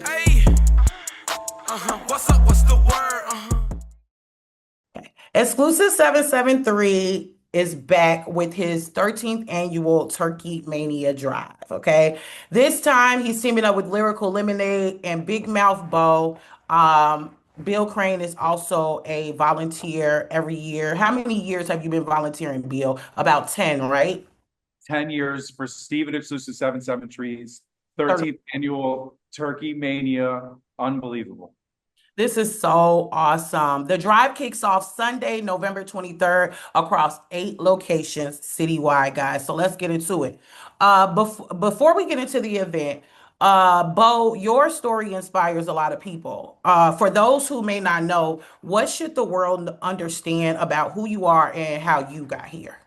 Hey, what's up? What's the word? Exclusive 773 is back with his 13th annual Turkey Mania Drive. Okay. This time he's teaming up with Lyrical Lemonade and Big Mouth Bo. Bill Crane is also a volunteer every year. How many years have you been volunteering, Bill? About 10, right? 10 years for Steven Exclusive 773's 13th annual Turkey Mania. Unbelievable. This is so awesome. The drive kicks off Sunday, November 23rd, across 8 locations citywide, guys. So let's get into it. Before we get into the event, Bo, your story inspires a lot of people. For those who may not know, what should the world understand about who you are and how you got here?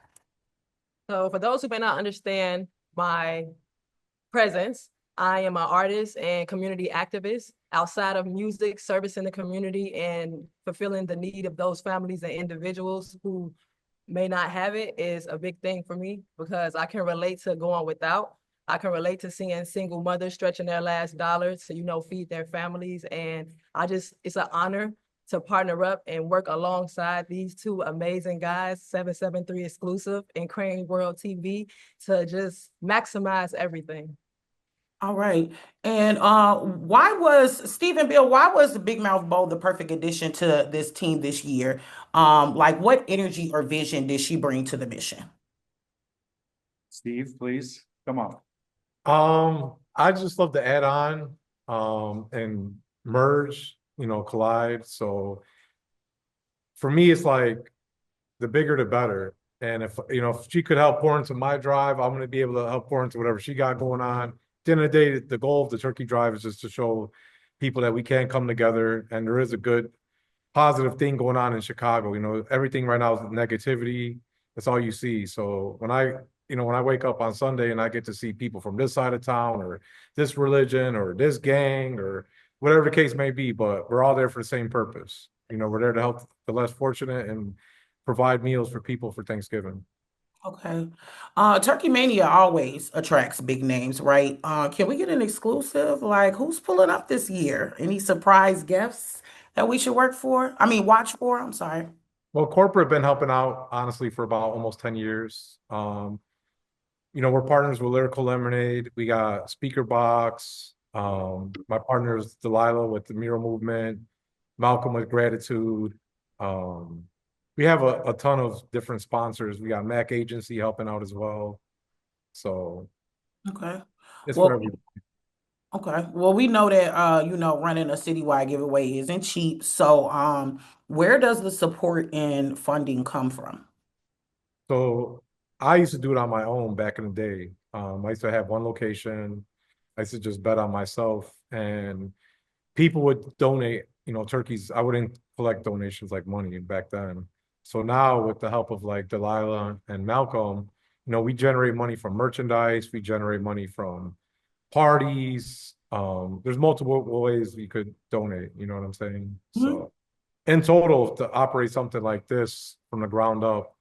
So for those who may not understand my presence, I am an artist and community activist. Outside of music, servicing the community and fulfilling the need of those families and individuals who may not have it is a big thing for me because I can relate to going without. I can relate to seeing single mothers stretching their last dollar to, feed their families. And it's an honor to partner up and work alongside these two amazing guys, 773 Exclusive and Crane World TV, to just maximize everything. All right. And why was Big Mouth Bowl the perfect addition to this team this year? Like what energy or vision did she bring to the mission? Steve, please come on. I just love to add on, and merge, collide. So for me, it's like the bigger the better. And if she could help pour into my drive, I'm going to be able to help pour into whatever she got going on. At the end of the day, the goal of the turkey drive is just to show people that we can come together, and there is a good positive thing going on in Chicago. Everything right now is negativity. That's all you see. So when I wake up on Sunday and I get to see people from this side of town or this religion or this gang or whatever the case may be, but we're all there for the same purpose. We're there to help the less fortunate and provide meals for people for Thanksgiving. Okay. Turkey Mania always attracts big names, right? Can we get an exclusive? Like, who's pulling up this year? Any surprise guests that we should watch for? I'm sorry. Well, corporate been helping out honestly for about almost 10 years. We're partners with Lyrical Lemonade. We got Speaker Box. My partner is Delilah with the Mural Movement, Malcolm with Gratitude. We have a ton of different sponsors. We got Mac Agency helping out as well. So Okay. it's for Well, everyone. okay. Well, we know that running a citywide giveaway isn't cheap. So, where does the support and funding come from? So I used to do it on my own back in the day. I used to have one location. I used to just bet on myself, and people would donate, turkeys. I wouldn't collect donations like money back then. So now with the help of like Delilah and Malcolm, we generate money from merchandise. We generate money from parties. There's multiple ways you could donate. You know what I'm saying? Mhm. So in total, to operate something like this from the ground up,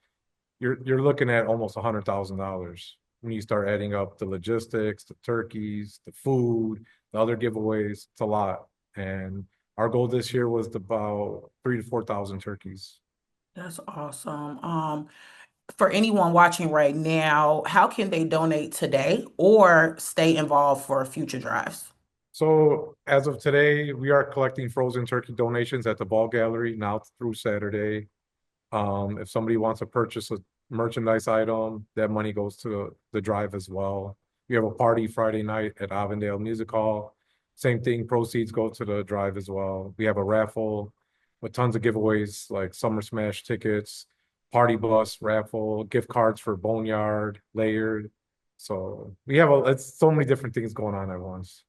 you're looking at almost $100,000 when you start adding up the logistics, the turkeys, the food, the other giveaways. It's a lot. And our goal this year was about 3 to 4 thousand turkeys. That's awesome. For anyone watching right now, how can they donate today or stay involved for future drives? So as of today, we are collecting frozen turkey donations at the ball gallery now through Saturday. If somebody wants to purchase a merchandise item, that money goes to the drive as well. We have a party Friday night at Avondale Music Hall. Same thing, proceeds go to the drive as well. We have a raffle with tons of giveaways like Summer Smash tickets, party bus raffle, gift cards for Boneyard, Layered. So we have it's so many different things going on at once.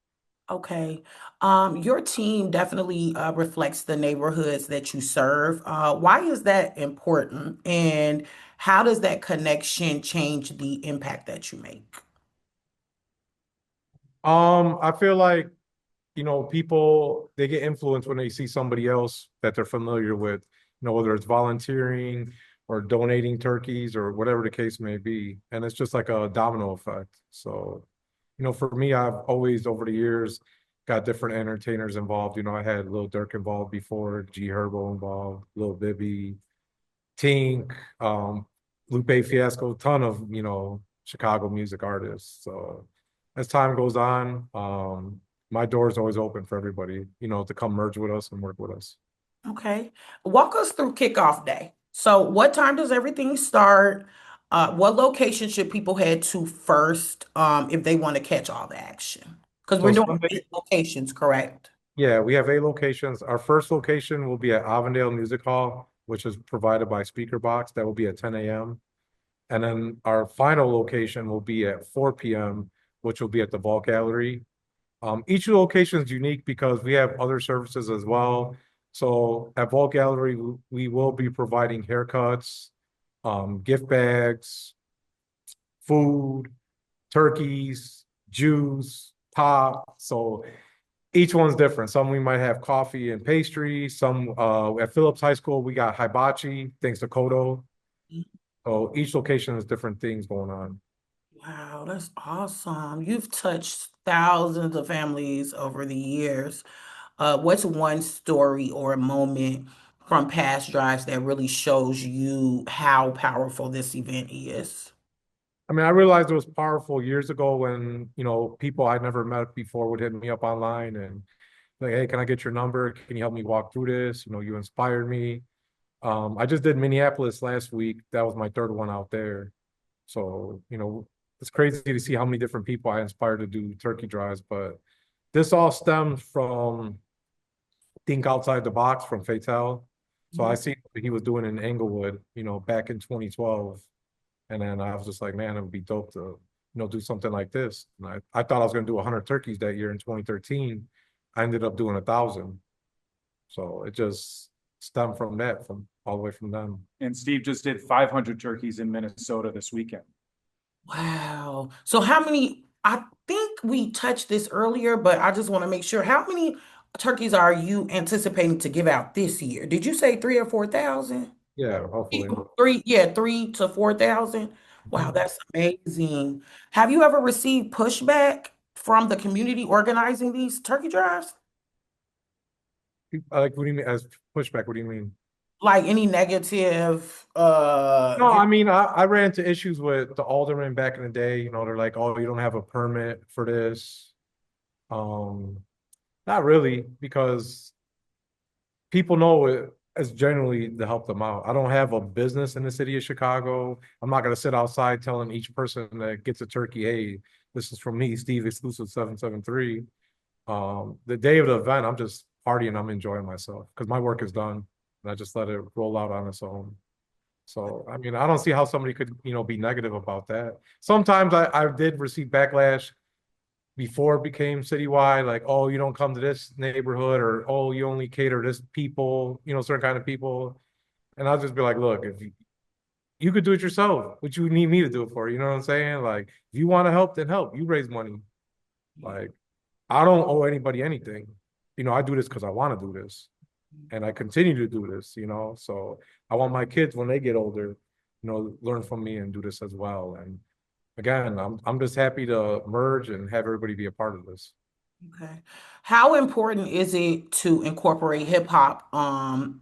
Okay. Your team definitely reflects the neighborhoods that you serve. Why is that important? And how does that connection change the impact that you make? I feel like people they get influenced when they see somebody else that they're familiar with, whether it's volunteering or donating turkeys or whatever the case may be. And it's just like a domino effect. So, for me, I've always over the years got different entertainers involved. You know, I had Lil Durk involved before, G Herbo involved, Lil Bibby, Tink, Lupe Fiasco, ton of, you know, Chicago music artists. So as time goes on, my door is always open for everybody, you know, to come merge with us and work with us. Okay. Walk us through kickoff day. So what time does everything start? What location should people head to first, if they want to catch all the action? Because we're So doing Sunday, 8 locations, correct? yeah, we have 8 locations. Our first location will be at Avondale Music Hall, which is provided by Speaker Box. That will be at 10 a.m. And then our final location will be at 4 p.m., which will be at the Vault Gallery. Each location is unique because we have other services as well. So at Vault Gallery, we will be providing haircuts, gift bags, food, turkeys, juice, pop. So each one's different. Some we might have coffee and pastry. Some at Phillips High School, we got hibachi, thanks to Kodo. So each location has different things going on. Wow, that's awesome. You've touched thousands of families over the years. What's one story or a moment from past drives that really shows you how powerful this event is? I mean, I realized it was powerful years ago when, you know, people I'd never met before would hit me up online and like, hey, can I get your number? Can you help me walk through this? You know, you inspired me. I just did Minneapolis last week. That was my third one out there. So, you know, it's crazy to see how many different people I inspired to do turkey drives, but this all stems from Think Outside the Box from Fatal. So I see what he was doing in Englewood, you know, back in 2012. And then I was just like, man, it would be dope to, you know, do something like this. And I thought I was going to do 100 turkeys that year in 2013. I ended up doing 1,000. So it just stemmed from that, from all the way from them. And Steve just did 500 turkeys in Minnesota this weekend. Wow. So how many, I think we touched this earlier, but I just want to make sure, how many turkeys are you anticipating to give out this year? Did you say 3 or 4,000? Yeah, hopefully. Three, yeah, 3 to 4,000. Wow, that's amazing. Have you ever received pushback from the community organizing these turkey drives? Like, what do you mean as pushback? What do you mean? Like any negative, No, I mean, I ran into issues with the aldermen back in the day. You know, they're like, oh, you don't have a permit for this. Um, Not really, because people know it as generally to help them out. I don't have a business in the city of Chicago. I'm not going to sit outside telling each person that gets a turkey, hey, this is from me, Steve Exclusive 773. The day of the event, I'm just partying, I'm enjoying myself because my work is done and I just let it roll out on its own. So, I mean, I don't see how somebody could, you know, be negative about that. Sometimes I did receive backlash before it became citywide, like, oh, you don't come to this neighborhood, or oh, you only cater to this people, you know, certain kind of people. And I'll just be like, look, if you could do it yourself, what you need me to do it for? You know what I'm saying? Like, if you want to help, then help. You raise money. Like, I don't owe anybody anything. You know, I do this because I want to do this. And I continue to do this, you know. So I want my kids when they get older, you know, learn from me and do this as well. And again, I'm just happy to merge and have everybody be a part of this. Okay. How important is it to incorporate hip hop or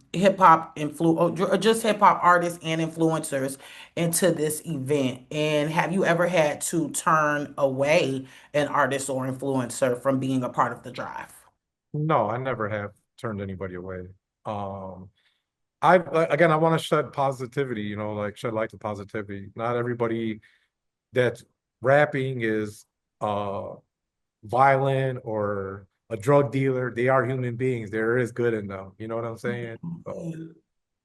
just hip hop artists and influencers into this event? And have you ever had to turn away an artist or influencer from being a part of the drive? No, I never have turned anybody away. Um, again, I want to shed positivity, you know, like shed light to positivity. Not everybody that's rapping is uh violent or a drug dealer. They are human beings. There is good in them. You know what I'm saying? So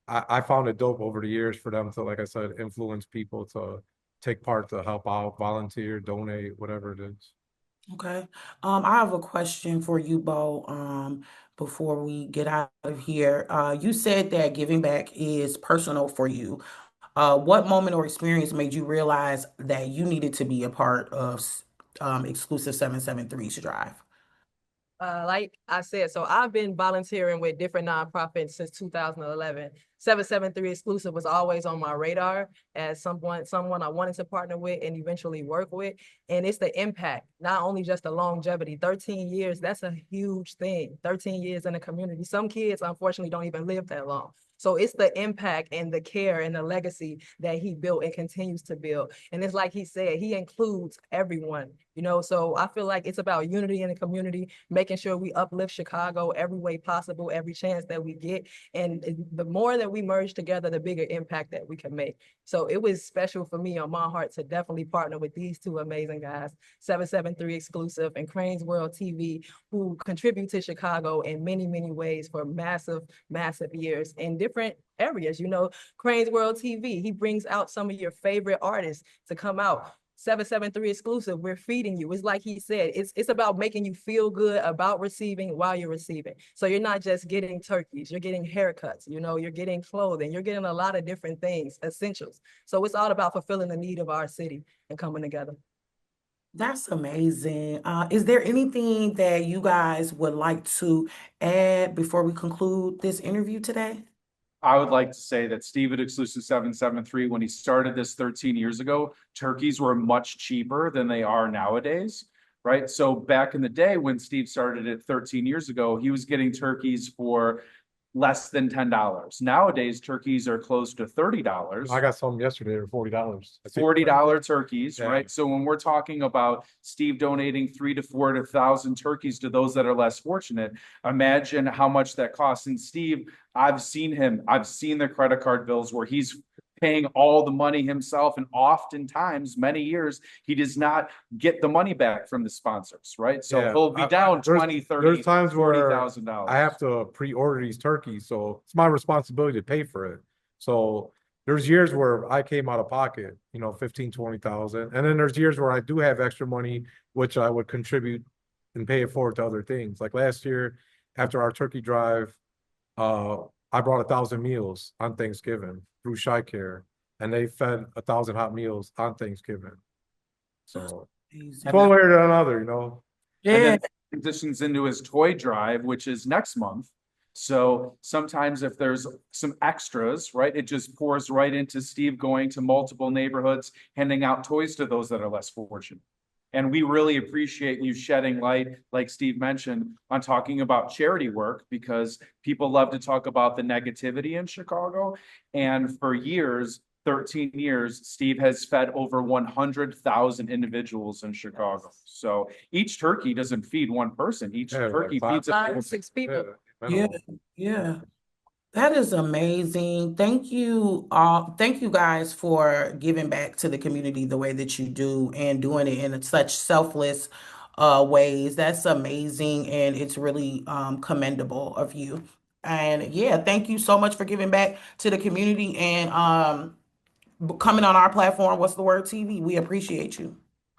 I found it dope over the years for them to, like I said, influence people to take part, to help out, volunteer, donate, whatever it is. Okay. I have a question for you, Bo. Before we get out of here, you said that giving back is personal for you. What moment or experience made you realize that you needed to be a part of Exclusive 773's drive? Like I said, so I've been volunteering with different nonprofits since 2011. 773 Exclusive was always on my radar as someone I wanted to partner with and eventually work with. And it's the impact, not only just the longevity. 13 years, that's a huge thing. 13 years in the community. Some kids, unfortunately, don't even live that long. So it's the impact and the care and the legacy that he built and continues to build. And it's like he said, he includes everyone, you know, so I feel like it's about unity in the community, making sure we uplift Chicago every way possible, every chance that we get. And the more that we merge together, the bigger impact that we can make. So it was special for me on my heart to definitely partner with these two amazing guys, 773 Exclusive and Crane's World TV, who contribute to Chicago in many, many ways for massive, massive years in different areas. You know, Crane's World TV, he brings out some of your favorite artists to come out. 773 Exclusive, we're feeding you. It's like he said, it's about making you feel good about receiving while you're receiving. So you're not just getting turkeys, you're getting haircuts, you know, you're getting clothing, you're getting a lot of different things, essentials. So it's all about fulfilling the need of our city and coming together. That's amazing. Is there anything that you guys would like to add before we conclude this interview today? I would like to say that Steve at Exclusive 773, when he started this 13 years ago, turkeys were much cheaper than they are nowadays, right? So back in the day when Steve started it 13 years ago, he was getting turkeys for less than $10. Nowadays, turkeys are close to $30. I got some yesterday for $40. $40 turkeys, Yeah. right? So when we're talking about Steve donating 3 to 4 to 1,000 turkeys to those that are less fortunate, imagine how much that costs. And Steve, I've seen the credit card bills where he's paying all the money himself, and oftentimes, many years, he does not get the money back from the sponsors, right? So Yeah, he'll be down there's- 20, 30, There's times where $40,000. I have to pre-order these turkeys, so it's my responsibility to pay for it. So there's years where I came out of pocket, you know, 15, 20,000. And then there's years where I do have extra money, which I would contribute and pay it forward to other things. Like last year, after our turkey drive, I brought 1,000 meals on Thanksgiving through Shy Care, and they fed 1,000 hot meals on Thanksgiving. So Amazing. one way or another, you know. And Yeah, then transitions into his toy drive, which is next month. So sometimes if there's some extras, right, it just pours right into Steve going to multiple neighborhoods, handing out toys to those that are less fortunate. And we really appreciate you shedding light, like Steve mentioned, on talking about charity work, because people love to talk about the negativity in Chicago. And for years, 13 years, Steve has fed over 100,000 individuals in Chicago. So each turkey doesn't feed one person. Each Yeah, turkey like feeds 5 a or 6 people. yeah, yeah. That is amazing. Thank you, thank you guys for giving back to the community the way that you do and doing it in such selfless ways. That's amazing, and it's really commendable of you. And yeah, thank you so much for giving back to the community and coming on our platform. What's the word TV? We appreciate you.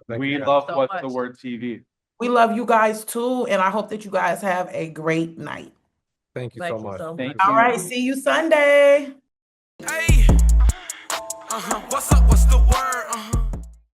We you. love so What's much. the Word TV. We love you guys too, and I hope that you guys have a great night. Thank you Thank so you much. so Thank much. All right, see you Sunday. Hey, what's up? What's the word?